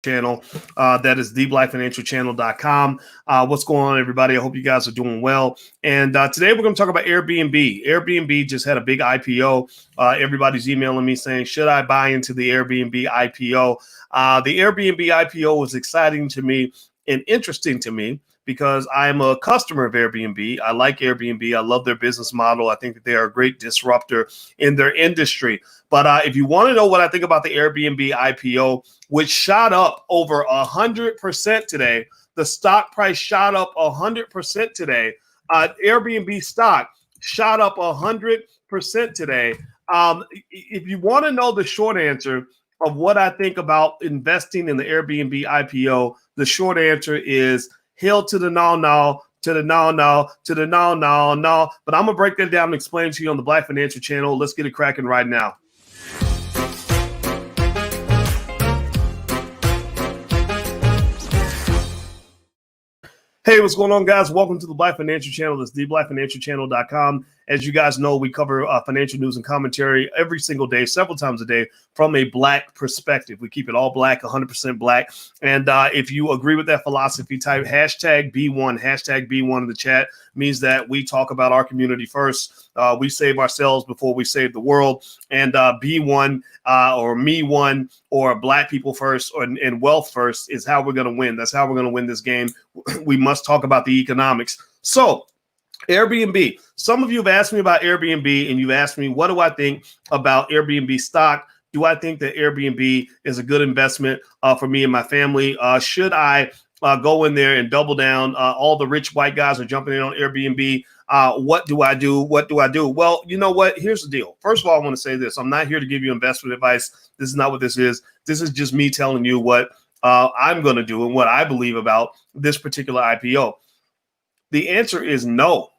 channel. That is theblackfinancialchannel.com. What's going on, everybody? I hope you guys are doing well. And today we're going to talk about Airbnb. Airbnb just had a big IPO. Everybody's emailing me saying, should I buy into the Airbnb IPO? The Airbnb IPO was exciting to me and interesting to me because I'm a customer of Airbnb. I like Airbnb. I love their business model. I think that they are a great disruptor in their industry. But if you want to know what I think about the Airbnb IPO, which shot up over 100% today, the stock price shot up 100% today. Airbnb stock shot up 100% today. If you want to know the short answer of what I think about investing in the Airbnb IPO, the short answer is hell to the no, to the no, to the no. But I'm going to break that down and explain to you on the Black Financial Channel. Let's get it cracking right now. Hey, what's going on, guys? Welcome to the Black Financial Channel. That's theblackfinancialchannel.com. As you guys know, we cover financial news and commentary every single day, several times a day, from a Black perspective. We keep it all Black, 100% Black. And if you agree with that philosophy, type hashtag B1. Hashtag B1 in the chat means that we talk about our community first. We save ourselves before we save the world. And B1 or me one or Black people first and wealth first is how we're going to win. That's how we're going to win this game. We must talk about the economics. So Airbnb. Some of you have asked me about Airbnb, and you've asked me, what do I think about Airbnb stock? Do I think that Airbnb is a good investment for me and my family? Should I go in there and double down? All the rich white guys are jumping in on Airbnb. What do I do? What do I do? Well, you know what? Here's the deal. First of all, I want to say this. I'm not here to give you investment advice. This is not what this is. This is just me telling you what I'm going to do and what I believe about this particular IPO. The answer is no.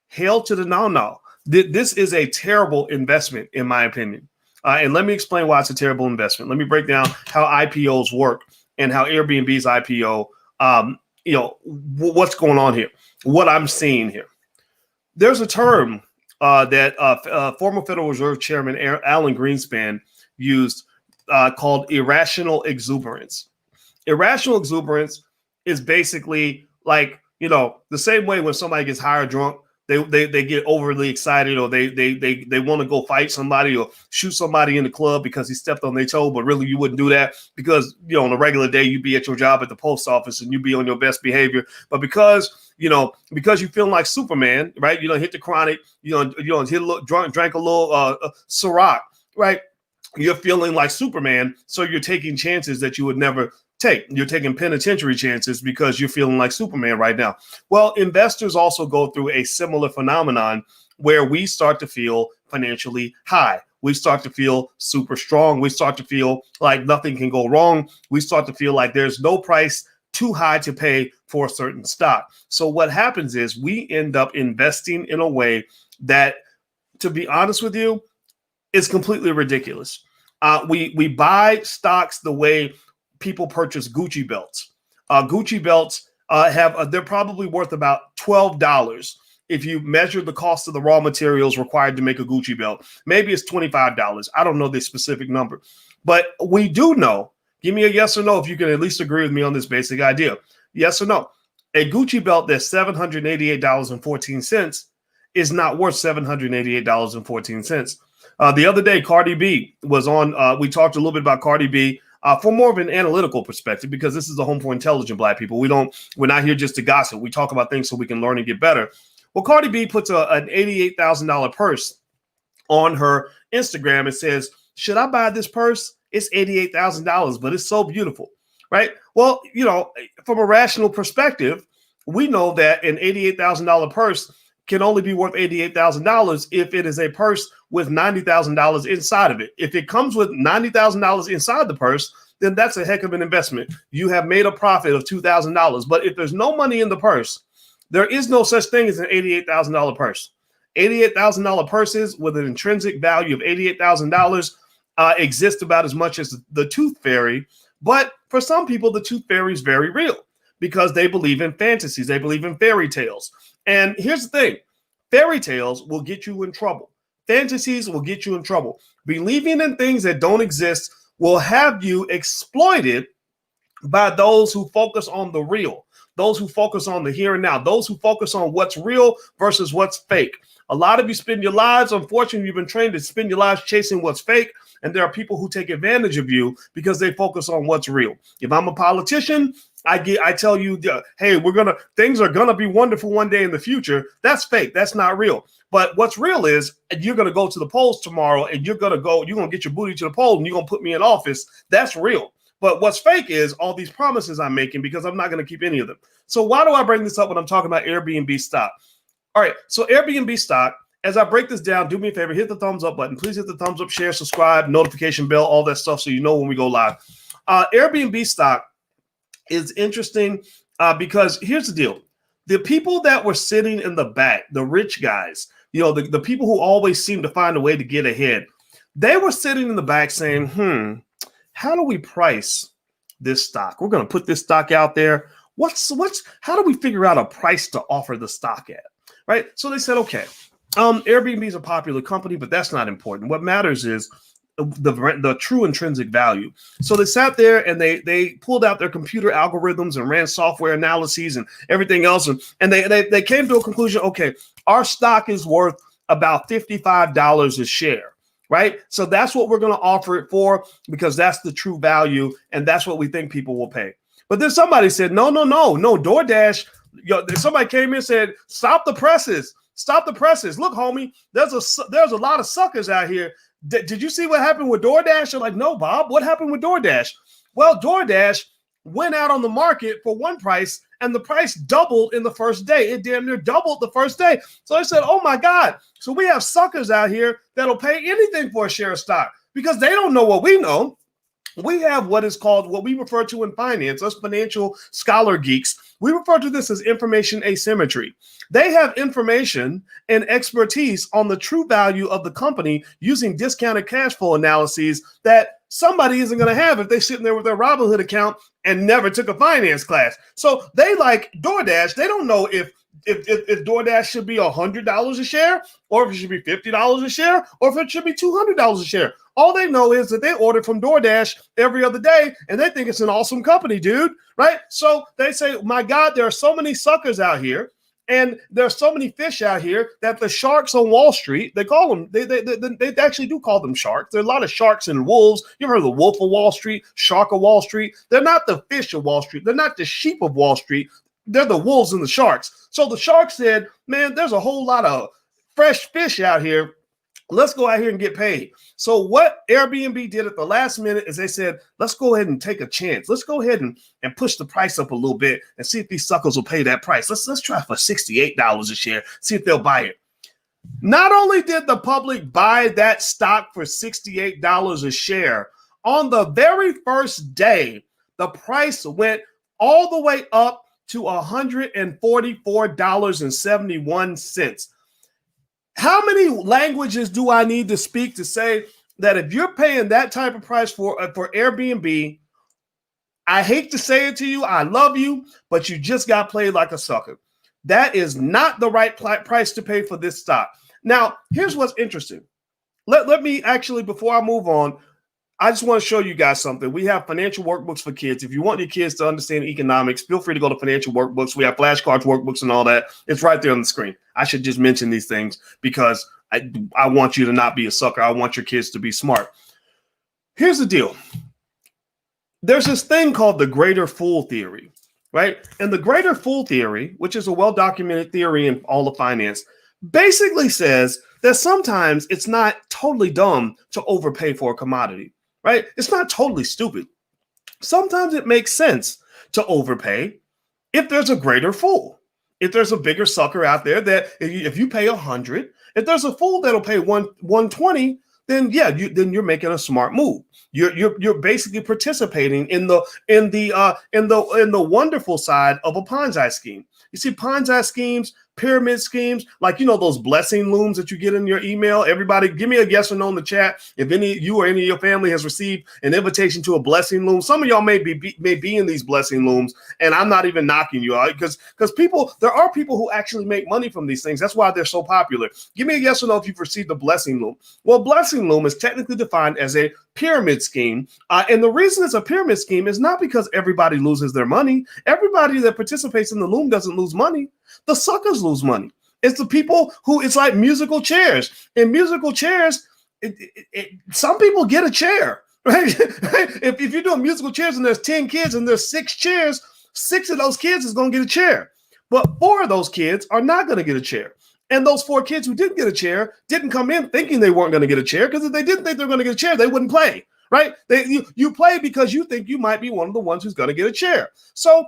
Hell to the no. This is a terrible investment, in my opinion. And let me explain why it's a terrible investment. Let me break down how IPOs work and how Airbnb's IPO, what's going on here, what I'm seeing here. There's a term that former Federal Reserve Chairman Alan Greenspan used called irrational exuberance. Irrational exuberance is basically like, the same way when somebody gets high or drunk, they get overly excited, or they want to go fight somebody or shoot somebody in the club because he stepped on their toe, but really you wouldn't do that because, on a regular day you'd be at your job at the post office and you'd be on your best behavior. But because you feel like Superman, right? Hit the chronic, hit a little, drank a little Ciroc, right? You're feeling like Superman, so you're taking chances that you would never take. You're taking penitentiary chances because you're feeling like Superman right now. Well, investors also go through a similar phenomenon where we start to feel financially high. We start to feel super strong. We start to feel like nothing can go wrong. We start to feel like there's no price too high to pay for a certain stock. So what happens is we end up investing in a way that, to be honest with you, is completely ridiculous. We buy stocks the way people purchase Gucci belts. Gucci belts they're probably worth about $12 if you measure the cost of the raw materials required to make a Gucci belt. Maybe it's $25. I don't know the specific number, but we do know. Give me a yes or no if you can at least agree with me on this basic idea. Yes or no? A Gucci belt that's $788.14 is not worth $788.14. The other day, Cardi B was on. We talked a little bit about Cardi B. For more of an analytical perspective, because this is a home for intelligent Black people. We're not here just to gossip. We talk about things so we can learn and get better. Well, Cardi B puts an $88,000 purse on her Instagram and says, should I buy this purse? It's $88,000, but it's so beautiful, right? Well, from a rational perspective, we know that an $88,000 purse can only be worth $88,000 if it is a purse with $90,000 inside of it. If it comes with $90,000 inside the purse, then that's a heck of an investment. You have made a profit of $2,000. But if there's no money in the purse, there is no such thing as an $88,000 purse. $88,000 purses with an intrinsic value of $88,000 exist about as much as the Tooth Fairy. But for some people, the Tooth Fairy is very real because they believe in fantasies. They believe in fairy tales. And here's the thing. Fairy tales will get you in trouble. Fantasies will get you in trouble. Believing in things that don't exist will have you exploited by those who focus on the real, those who focus on the here and now, those who focus on what's real versus what's fake. A lot of you spend your lives, unfortunately, you've been trained to spend your lives chasing what's fake. And there are people who take advantage of you because they focus on what's real. If I'm a politician, I tell you, hey, things are gonna be wonderful one day in the future. That's fake. That's not real. But what's real is you're gonna go to the polls tomorrow, and you're gonna get your booty to the poll, and you're gonna put me in office. That's real. But what's fake is all these promises I'm making, because I'm not gonna keep any of them. So why do I bring this up when I'm talking about Airbnb stock? All right, so Airbnb stock. As I break this down, do me a favor, hit the thumbs up button. Please hit the thumbs up, share, subscribe, notification bell, all that stuff, so you know when we go live. Airbnb stock is interesting because here's the deal. The people that were sitting in the back, the rich guys, the people who always seem to find a way to get ahead, they were sitting in the back saying, how do we price this stock? We're going to put this stock out there. How do we figure out a price to offer the stock at? Right? So they said, okay, Airbnb is a popular company, but that's not important. What matters is the true intrinsic value. So they sat there and they pulled out their computer algorithms and ran software analyses and everything else. And they came to a conclusion, okay, our stock is worth about $55 a share, right? So that's what we're going to offer it for, because that's the true value. And that's what we think people will pay. But then somebody said, no, DoorDash. Somebody came in and said, stop the presses. Stop the presses. Look, homie, there's a lot of suckers out here. Did you see what happened with DoorDash? You're like, no, Bob, what happened with DoorDash? Well, DoorDash went out on the market for one price, and the price doubled in the first day. It damn near doubled the first day. So I said, oh my God. So we have suckers out here that'll pay anything for a share of stock because they don't know what we know. We have what we refer to in finance, us financial scholar geeks, we refer to this as information asymmetry. They have information and expertise on the true value of the company using discounted cash flow analyses that somebody isn't going to have if they're sitting there with their Robinhood account and never took a finance class. So they like DoorDash. They don't know if DoorDash should be $100 a share, or if it should be $50 a share, or if it should be $200 a share. All they know is that they order from DoorDash every other day, and they think it's an awesome company, dude, right? So they say, my God, there are so many suckers out here, and there are so many fish out here that the sharks on Wall Street, they call them, they actually do call them sharks. There are a lot of sharks and wolves. You ever heard of the wolf of Wall Street, shark of Wall Street? They're not the fish of Wall Street. They're not the sheep of Wall Street. They're the wolves and the sharks. So the sharks said, man, there's a whole lot of fresh fish out here. Let's go out here and get paid. So what Airbnb did at the last minute is they said, let's go ahead and take a chance. Let's go ahead and push the price up a little bit and see if these suckers will pay that price. Let's try for $68 a share, see if they'll buy it. Not only did the public buy that stock for $68 a share, on the very first day, the price went all the way up to $144.71. How many languages do I need to speak to say that if you're paying that type of price for Airbnb, I hate to say it to you, I love you, but you just got played like a sucker. That is not the right price to pay for this stock. Now, here's what's interesting. Let me actually, before I move on, I just want to show you guys something. We have financial workbooks for kids. If you want your kids to understand economics, feel free to go to financial workbooks. We have flashcards, workbooks, and all that. It's right there on the screen. I should just mention these things because I want you to not be a sucker. I want your kids to be smart. Here's the deal. There's this thing called the greater fool theory, right? And the greater fool theory, which is a well-documented theory in all of finance, basically says that sometimes it's not totally dumb to overpay for a commodity. Right? It's not totally stupid. Sometimes it makes sense to overpay if there's a greater fool. If there's a bigger sucker out there that if you pay 100, if there's a fool that'll pay 120, then yeah, then you're making a smart move. You're basically participating in the wonderful side of a Ponzi scheme. You see, Ponzi schemes, pyramid schemes, like, you know, those blessing looms that you get in your email. Everybody, give me a yes or no in the chat if any you or any of your family has received an invitation to a blessing loom. Some of y'all may be in these blessing looms, and I'm not even knocking you out because there are people who actually make money from these things. That's why they're so popular. Give me a yes or no if you've received a blessing loom. Well, blessing loom is technically defined as a pyramid scheme, and the reason it's a pyramid scheme is not because everybody loses their money. Everybody that participates in the loom doesn't lose money. The suckers lose money. It's the people who, it's like musical chairs. In musical chairs, some people get a chair, right? If you're doing musical chairs and there's 10 kids and there's 6 chairs, 6 of those kids is going to get a chair. But 4 of those kids are not going to get a chair. And those 4 kids who didn't get a chair didn't come in thinking they weren't going to get a chair, because if they didn't think they were going to get a chair, they wouldn't play. Right? You play because you think you might be one of the ones who's going to get a chair. So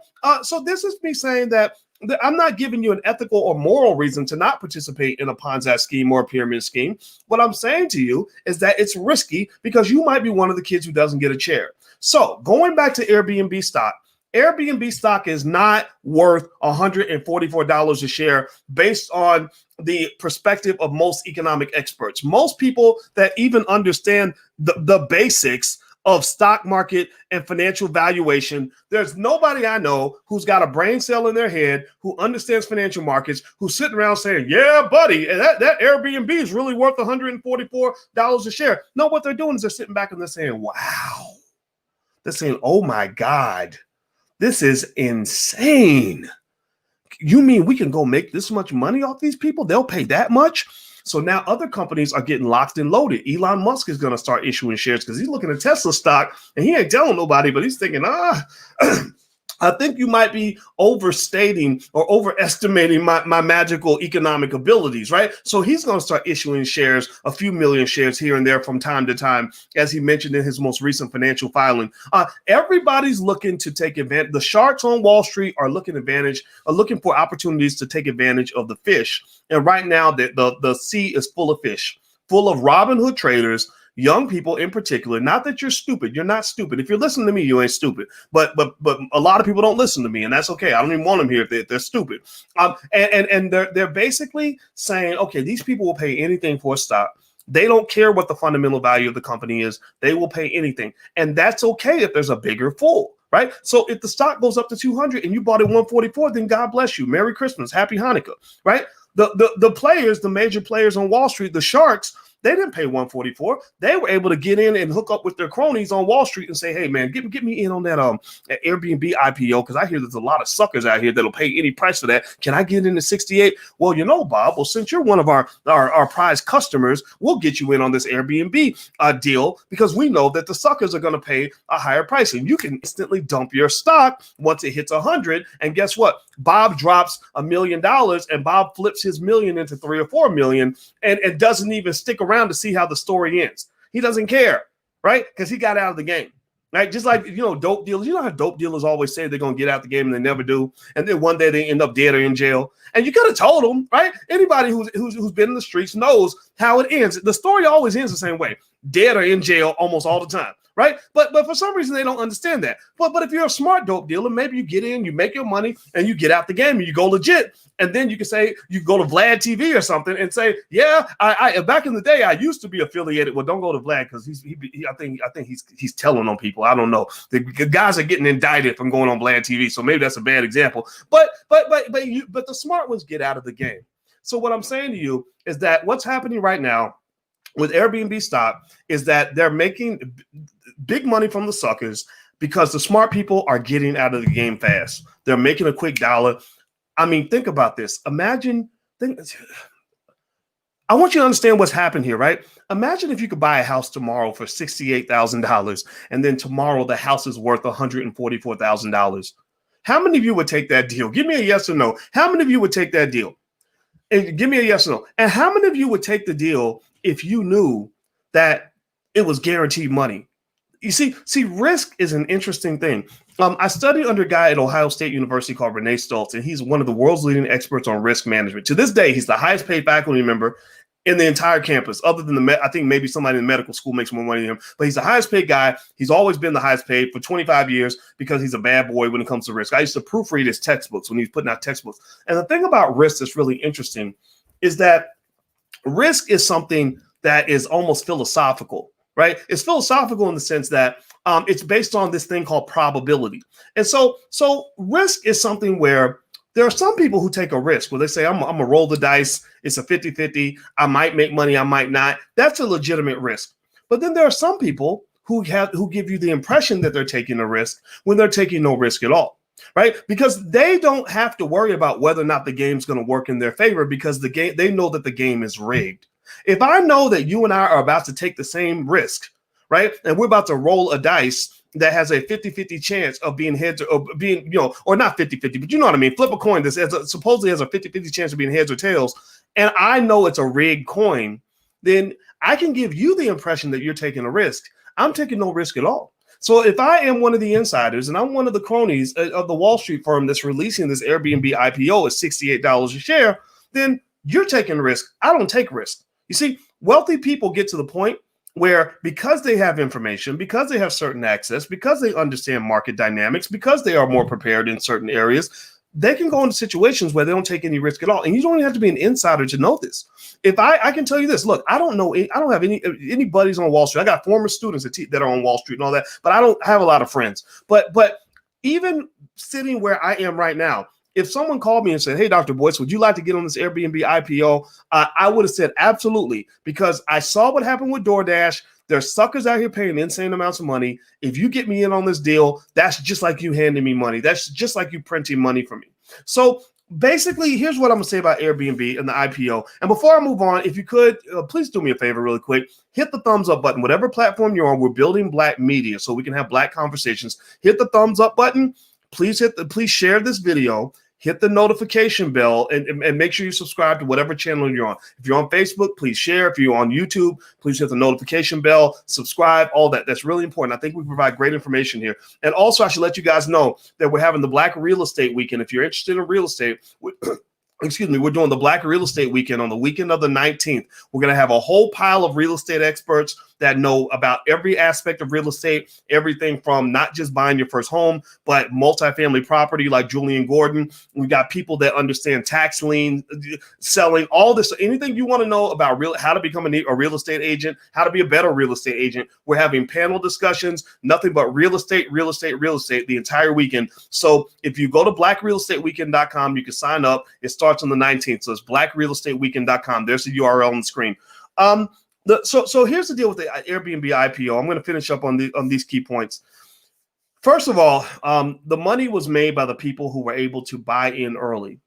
this is me saying that I'm not giving you an ethical or moral reason to not participate in a Ponzi scheme or a pyramid scheme. What I'm saying to you is that it's risky because you might be one of the kids who doesn't get a chair. So going back to Airbnb stock is not worth $144 a share based on the perspective of most economic experts. Most people that even understand the basics of stock market and financial valuation, there's nobody I know who's got a brain cell in their head who understands financial markets, who's sitting around saying, yeah, buddy, that Airbnb is really worth $144 a share. No, what they're doing is they're sitting back and they're saying, wow. They're saying, oh my God, this is insane. You mean we can go make this much money off these people? They'll pay that much? So now other companies are getting locked and loaded. Elon Musk is going to start issuing shares because he's looking at Tesla stock and he ain't telling nobody, but he's thinking, I think you might be overstating or overestimating my magical economic abilities, right? So he's going to start issuing shares, a few million shares here and there from time to time, as he mentioned in his most recent financial filing. Everybody's looking to take advantage. The sharks on Wall Street are looking for opportunities to take advantage of the fish. And right now, the sea is full of fish, full of Robin Hood traders, young people in particular. Not that you're stupid. You're not stupid. If you're listening to me, you ain't stupid. But a lot of people don't listen to me, and that's okay. I don't even want them here if they're stupid. And they're basically saying, okay, these people will pay anything for a stock. They don't care what the fundamental value of the company is. They will pay anything. And that's okay if there's a bigger fool, right? So if the stock goes up to 200 and you bought it 144, then God bless you. Merry Christmas. Happy Hanukkah, right? The players, the major players on Wall Street, the sharks, they didn't pay 144. They were able to get in and hook up with their cronies on Wall Street and say, hey, man, get me in on that Airbnb IPO, because I hear there's a lot of suckers out here that'll pay any price for that. Can I get into 68? Well, you know, Bob, since you're one of our prize customers, we'll get you in on this Airbnb deal, because we know that the suckers are going to pay a higher price. And you can instantly dump your stock once it hits 100. And guess what? Bob drops $1 million and Bob flips his million into 3 or 4 million and doesn't even stick around to see how the story ends. He doesn't care, right? Because he got out of the game, right? Just like, you know, dope dealers. You know how dope dealers always say they're going to get out the game and they never do. And then one day they end up dead or in jail. And you could have told them, right? Anybody who's been in the streets knows how it ends. The story always ends the same way. Dead or in jail almost all the time, right? But for some reason, they don't understand that. But if you're a smart dope dealer, maybe you get in, you make your money, and you get out the game, and you go legit. And then you can say, you go to Vlad TV or something and say, yeah, I back in the day, I used to be affiliated. Well, don't go to Vlad, because I think he's telling on people. I don't know. The guys are getting indicted from going on Vlad TV, so maybe that's a bad example. But the smart ones get out of the game. So what I'm saying to you is that what's happening right now with Airbnb stock is that they're making big money from the suckers because the smart people are getting out of the game fast. They're making a quick dollar. I mean, think about this. I want you to understand what's happened here, right? Imagine if you could buy a house tomorrow for $68,000 and then tomorrow the house is worth $144,000. How many of you would take that deal? Give me a yes or no. How many of you would take that deal? And give me a yes or no. And how many of you would take the deal if you knew that it was guaranteed money? You see, risk is an interesting thing. I studied under a guy at Ohio State University called Renee Stoltz, and he's one of the world's leading experts on risk management. To this day, he's the highest paid faculty member in the entire campus, other than I think maybe somebody in medical school makes more money than him, but he's the highest paid guy. He's always been the highest paid for 25 years because he's a bad boy when it comes to risk. I used to proofread his textbooks when he was putting out textbooks. And the thing about risk that's really interesting is that risk is something that is almost philosophical, right? It's philosophical in the sense that it's based on this thing called probability. And so risk is something where there are some people who take a risk where they say, I'm going to roll the dice. It's a 50-50. I might make money. I might not. That's a legitimate risk. But then there are some people who give you the impression that they're taking a risk when they're taking no risk at all, right? Because they don't have to worry about whether or not the game's going to work in their favor because they know that the game is rigged. If I know that you and I are about to take the same risk, right, and we're about to roll a dice that has a 50-50 chance of being heads or being, or not 50-50, but you know what I mean, flip a coin that supposedly has a 50-50 chance of being heads or tails, and I know it's a rigged coin, then I can give you the impression that you're taking a risk. I'm taking no risk at all. So if I am one of the insiders and I'm one of the cronies of the Wall Street firm that's releasing this Airbnb IPO at $68 a share, then you're taking risk. I don't take risk. You see, wealthy people get to the point where because they have information, because they have certain access, because they understand market dynamics, because they are more prepared in certain areas, they can go into situations where they don't take any risk at all. And you don't even have to be an insider to know this. If I can tell you this, look, I don't have any buddies on Wall Street. I got former students that are on Wall Street and all that, but I don't have a lot of friends. But even sitting where I am right now, if someone called me and said, hey, Dr. Boyce, would you like to get on this Airbnb IPO? I would have said absolutely, because I saw what happened with DoorDash. There's suckers out here paying insane amounts of money. If you get me in on this deal, that's just like you handing me money. That's just like you printing money for me. So basically, here's what I'm going to say about Airbnb and the IPO. And before I move on, if you could, please do me a favor really quick. Hit the thumbs up button. Whatever platform you're on, we're building Black media so we can have Black conversations. Hit the thumbs up button. Please share this video. Hit the notification bell and make sure you subscribe to whatever channel you're on. If you're on Facebook, please share. If you're on YouTube, please hit the notification bell, subscribe, all that. That's really important. I think we provide great information here. And also, I should let you guys know that we're having the Black Real Estate Weekend. If you're interested in real estate, we're doing the Black Real Estate Weekend on the weekend of the 19th. We're going to have a whole pile of real estate experts that know about every aspect of real estate, everything from not just buying your first home, but multifamily property like Julian Gordon. We got people that understand tax lien, selling, all this, anything you want to know about how to become a real estate agent, how to be a better real estate agent. We're having panel discussions, nothing but real estate the entire weekend. So if you go to blackrealestateweekend.com, you can sign up. It starts on the 19th. So it's blackrealestateweekend.com. There's the URL on the screen. So here's the deal with the Airbnb IPO. I'm going to finish up on these key points. First of all, the money was made by the people who were able to buy in early.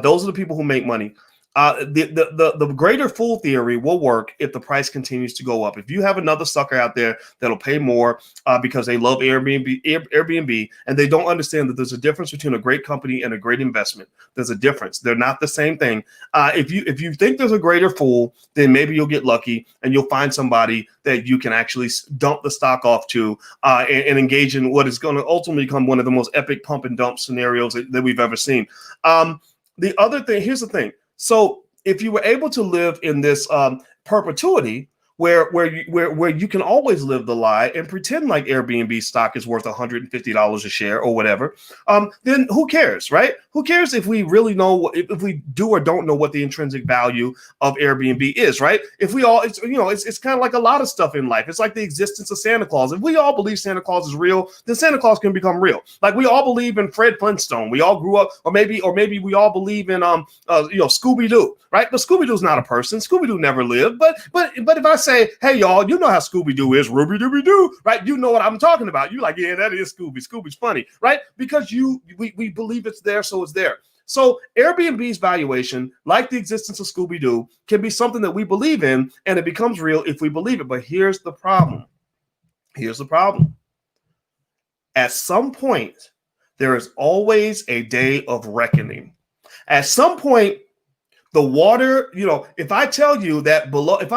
Those are the people who make money. The greater fool theory will work if the price continues to go up. If you have another sucker out there that'll pay more because they love Airbnb, and they don't understand that there's a difference between a great company and a great investment. There's a difference. They're not the same thing. If you think there's a greater fool, then maybe you'll get lucky and you'll find somebody that you can actually dump the stock off to and engage in what is going to ultimately become one of the most epic pump and dump scenarios that we've ever seen. The other thing, here's the thing. So if you were able to live in this perpetuity where you can always live the lie and pretend like Airbnb stock is worth $150 a share or whatever, then who cares, right? Who cares if we really know, if we do or don't know what the intrinsic value of Airbnb is, right? If we all, it's kind of like a lot of stuff in life. It's like the existence of Santa Claus. If we all believe Santa Claus is real, then Santa Claus can become real. Like we all believe in Fred Flintstone. We all grew up, or maybe we all believe in Scooby-Doo, right? But Scooby-Doo's not a person. Scooby-Doo never lived. But if I say, hey, y'all, you know how Scooby-Doo is, Ruby-Dooby-Doo, right? You know what I'm talking about. You're like, yeah, that is Scooby. Scooby's funny, right? Because we believe it's there, so it's there. So Airbnb's valuation, like the existence of Scooby-Doo, can be something that we believe in, and it becomes real if we believe it. But here's the problem. At some point, there is always a day of reckoning. At some point, the water, if I tell you that below, if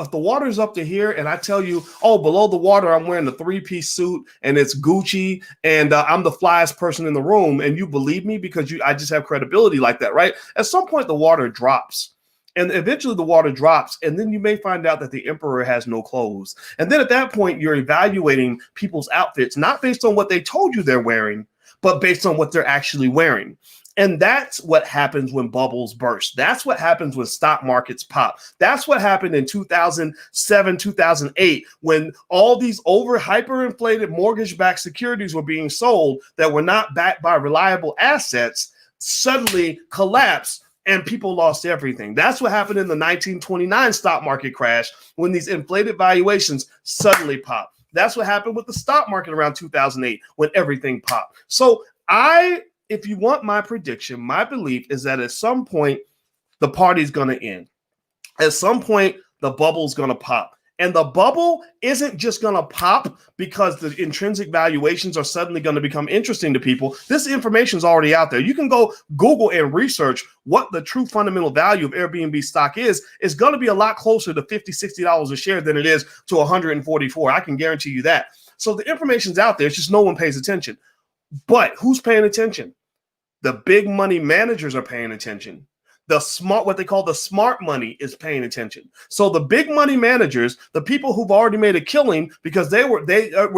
the water is up to here and I tell you, oh, below the water, I'm wearing a 3-piece suit and it's Gucci and I'm the flyest person in the room, and you believe me because I just have credibility like that, right? At some point, the water drops. And eventually the water drops, and then you may find out that the emperor has no clothes. And then at that point, you're evaluating people's outfits, not based on what they told you they're wearing, but based on what they're actually wearing. And that's what happens when bubbles burst. That's what happens when stock markets pop. That's what happened in 2007, 2008, when all these hyperinflated mortgage-backed securities were being sold that were not backed by reliable assets, suddenly collapsed, and people lost everything. That's what happened in the 1929 stock market crash, when these inflated valuations suddenly popped. That's what happened with the stock market around 2008, when everything popped. So if you want my prediction, my belief is that at some point, the party's going to end. At some point, the bubble's going to pop. And the bubble isn't just going to pop because the intrinsic valuations are suddenly going to become interesting to people. This information is already out there. You can go Google and research what the true fundamental value of Airbnb stock is. It's going to be a lot closer to $50, $60 a share than it is to 144. I can guarantee you that. So the information's out there. It's just no one pays attention. But who's paying attention? The big money managers are paying attention. What they call the smart money is paying attention. So the big money managers, the people who've already made a killing because they were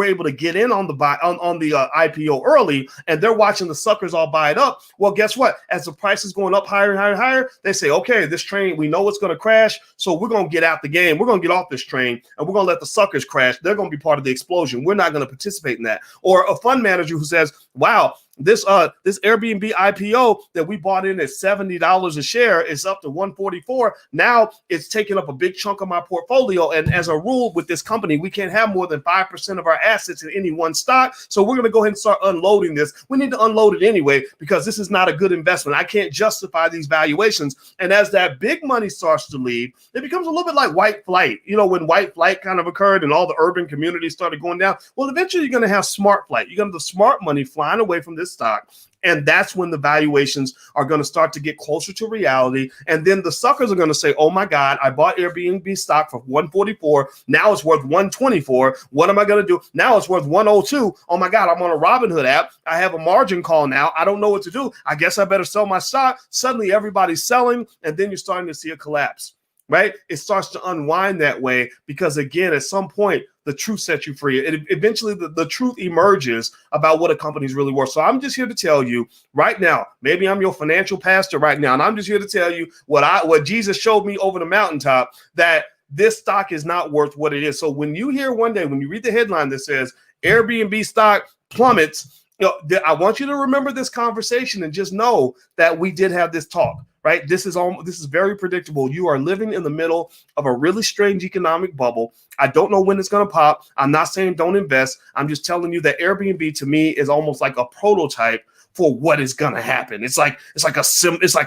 able to get in on the IPO early, and they're watching the suckers all buy it up. Well, guess what? As the price is going up higher and higher and higher, they say, okay, this train, we know it's going to crash, so we're going to get out the game. We're going to get off this train, and we're going to let the suckers crash. They're going to be part of the explosion. We're not going to participate in that. Or a fund manager who says, wow, this Airbnb IPO that we bought in at $70 a share is up to 144. Now it's taking up a big chunk of my portfolio. And as a rule with this company, we can't have more than 5% of our assets in any one stock. So we're going to go ahead and start unloading this. We need to unload it anyway, because this is not a good investment. I can't justify these valuations. And as that big money starts to leave, it becomes a little bit like white flight. You know, when white flight kind of occurred and all the urban communities started going down, well, eventually you're going to have smart flight. You're going to have the smart money flying away from this stock. And that's when the valuations are going to start to get closer to reality. And then the suckers are going to say, oh my God, I bought Airbnb stock for 144. Now it's worth 124. What am I going to do? Now it's worth 102. Oh my God, I'm on a Robinhood app. I have a margin call now. I don't know what to do. I guess I better sell my stock. Suddenly everybody's selling, and then you're starting to see a collapse, right? It starts to unwind that way because, again, at some point, the truth sets you free. Eventually, the truth emerges about what a company's really worth. So I'm just here to tell you right now, maybe I'm your financial pastor right now, and I'm just here to tell you what Jesus showed me over the mountaintop, that this stock is not worth what it is. So when you hear one day, when you read the headline that says Airbnb stock plummets, I want you to remember this conversation and just know that we did have this talk. Right? This is very predictable. You are living in the middle of a really strange economic bubble. I don't know when it's going to pop. I'm not saying don't invest. I'm just telling you that Airbnb to me is almost like a prototype for what is going to happen. It's like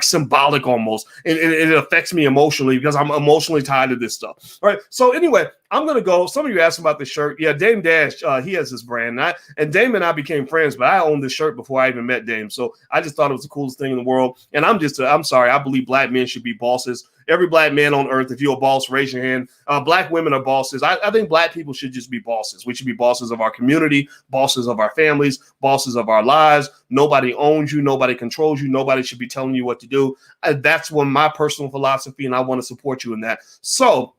symbolic almost. It affects me emotionally because I'm emotionally tied to this stuff. All right. So anyway, I'm going to go. Some of you asked about the shirt. Yeah, Dame Dash, he has this brand. And Dame and I became friends, but I owned this shirt before I even met Dame. So I just thought it was the coolest thing in the world. And I'm sorry. I believe black men should be bosses. Every black man on earth, if you're a boss, raise your hand. Black women are bosses. I think black people should just be bosses. We should be bosses of our community, bosses of our families, bosses of our lives. Nobody owns you. Nobody controls you. Nobody should be telling you what to do. That's my personal philosophy, and I want to support you in that. So,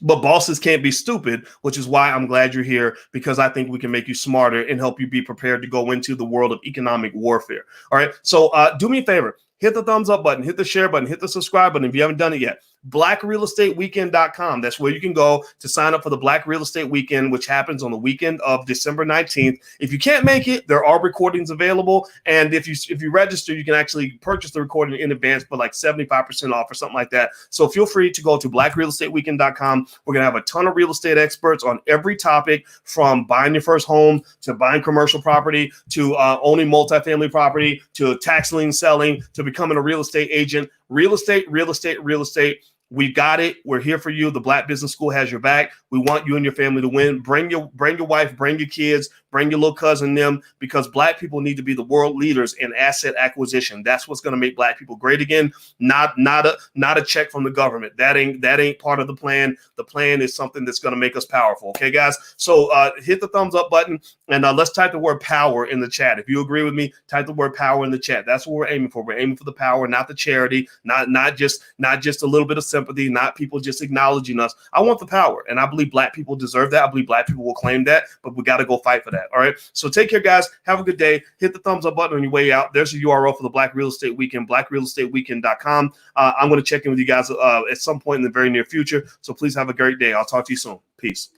but bosses can't be stupid, which is why I'm glad you're here, because I think we can make you smarter and help you be prepared to go into the world of economic warfare. All right. So do me a favor. Hit the thumbs up button, hit the share button, hit the subscribe button if you haven't done it yet. BlackRealEstateWeekend.com. That's where you can go to sign up for the Black Real Estate Weekend, which happens on the weekend of December 19th. If you can't make it, there are recordings available. And if you register, you can actually purchase the recording in advance for like 75% off or something like that. So feel free to go to BlackRealEstateWeekend.com. We're going to have a ton of real estate experts on every topic, from buying your first home to buying commercial property to owning multifamily property to tax lien selling to becoming a real estate agent. Real estate, real estate, real estate. We've got it. We're here for you. The Black Business School has your back. We want you and your family to win. Bring your wife, bring your kids, bring your little cousin them, because black people need to be the world leaders in asset acquisition. That's what's going to make black people great again. Not a check from the government. That ain't part of the plan. The plan is something that's going to make us powerful. Okay, guys. So hit the thumbs up button, and let's type the word power in the chat. If you agree with me, type the word power in the chat. That's what we're aiming for. We're aiming for the power, not the charity, not just a little bit of sympathy, not people just acknowledging us. I want the power, and I believe black people deserve that. I believe black people will claim that, but we got to go fight for that. All right. So take care, guys. Have a good day. Hit the thumbs up button on your way out. There's a URL for the Black Real Estate Weekend, blackrealestateweekend.com. I'm going to check in with you guys at some point in the very near future. So please have a great day. I'll talk to you soon. Peace.